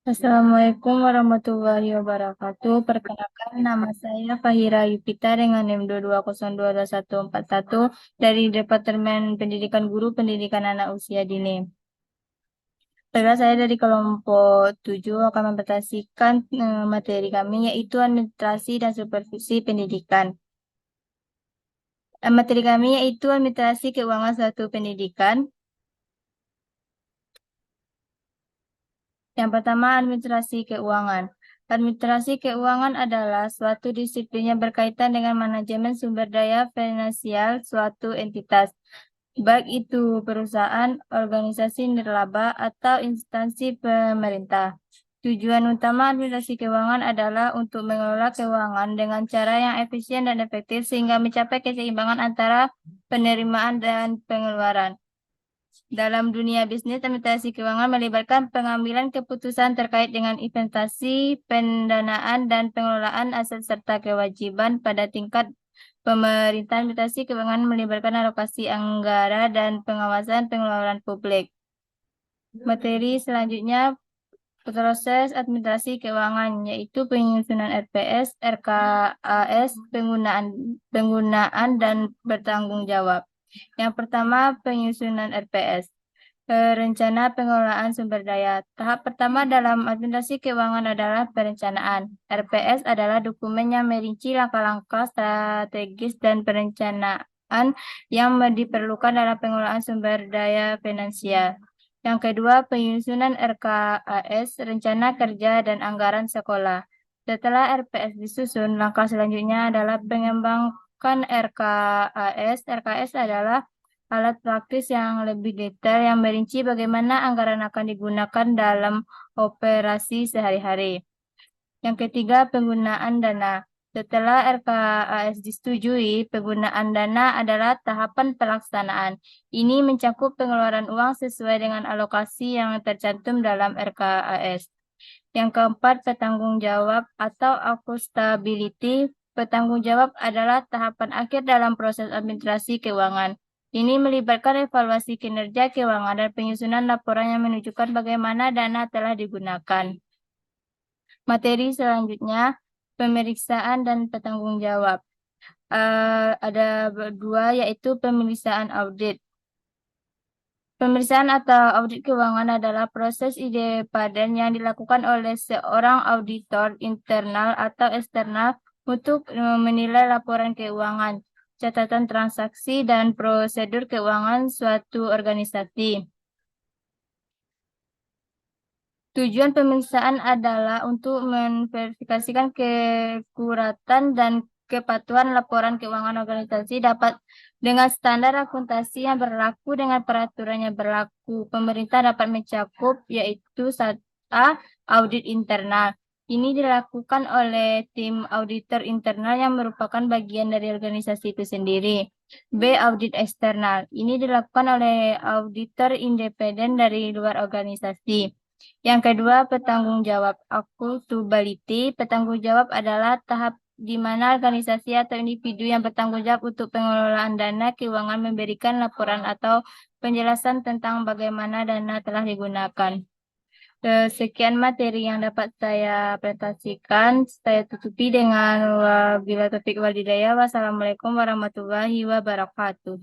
Assalamualaikum warahmatullahi wabarakatuh. Perkenalkan, nama saya Fahira Yupita dengan NIM 2202141 dari Departemen Pendidikan Guru Pendidikan Anak Usia Dini. Baiklah, saya dari kelompok 7 akan mempresentasikan materi kami yaitu administrasi dan supervisi pendidikan. Materi kami yaitu administrasi keuangan suatu pendidikan. Yang pertama, administrasi keuangan. Administrasi keuangan adalah suatu disiplin yang berkaitan dengan manajemen sumber daya finansial suatu entitas, baik itu perusahaan, organisasi nirlaba, atau instansi pemerintah. Tujuan utama administrasi keuangan adalah untuk mengelola keuangan dengan cara yang efisien dan efektif sehingga mencapai keseimbangan antara penerimaan dan pengeluaran. Dalam dunia bisnis, administrasi keuangan melibatkan pengambilan keputusan terkait dengan investasi, pendanaan, dan pengelolaan aset serta kewajiban pada tingkat pemerintah. Administrasi keuangan melibatkan alokasi anggaran dan pengawasan pengeluaran publik. Materi selanjutnya proses administrasi keuangan yaitu penyusunan RPS, RKAS, penggunaan dan bertanggung jawab. Yang pertama, penyusunan RPS. Rencana pengelolaan sumber daya. Tahap pertama dalam administrasi keuangan adalah perencanaan. RPS adalah dokumen yang merinci langkah-langkah strategis dan perencanaan yang diperlukan dalam pengelolaan sumber daya finansial. Yang kedua, penyusunan RKAS, rencana kerja dan anggaran sekolah. Setelah RPS disusun, langkah selanjutnya adalah mengembangkan RKAS. RKAS adalah alat praktis yang lebih detail yang merinci bagaimana anggaran akan digunakan dalam operasi sehari-hari. Yang ketiga, penggunaan dana. Setelah RKAS disetujui, penggunaan dana adalah tahapan pelaksanaan. Ini mencakup pengeluaran uang sesuai dengan alokasi yang tercantum dalam RKAS. Yang keempat, petanggung jawab atau accountability. Petanggung jawab adalah tahapan akhir dalam proses administrasi keuangan. Ini melibatkan evaluasi kinerja keuangan dan penyusunan laporan yang menunjukkan bagaimana dana telah digunakan. Materi selanjutnya, pemeriksaan dan petanggung jawab. Ada dua, yaitu pemeriksaan audit. Pemeriksaan atau audit keuangan adalah proses independen yang dilakukan oleh seorang auditor internal atau eksternal untuk menilai laporan keuangan, catatan transaksi, dan prosedur keuangan suatu organisasi. Tujuan pemeriksaan adalah untuk memverifikasikan keakuratan dan kepatuhan laporan keuangan organisasi dapat dengan standar akuntansi yang berlaku dengan peraturan yang berlaku. Pemerintah dapat mencakup yaitu A. Audit internal. Ini dilakukan oleh tim auditor internal yang merupakan bagian dari organisasi itu sendiri. B. Audit eksternal. Ini dilakukan oleh auditor independen dari luar organisasi. Yang kedua, petanggung jawab accountability. Petanggung jawab adalah tahap di mana organisasi atau individu yang bertanggung jawab untuk pengelolaan dana keuangan memberikan laporan atau penjelasan tentang bagaimana dana telah digunakan. Sekian materi yang dapat saya presentasikan. Saya tutupi dengan wabillahi taufiq wal hidayah. Wassalamualaikum warahmatullahi wabarakatuh.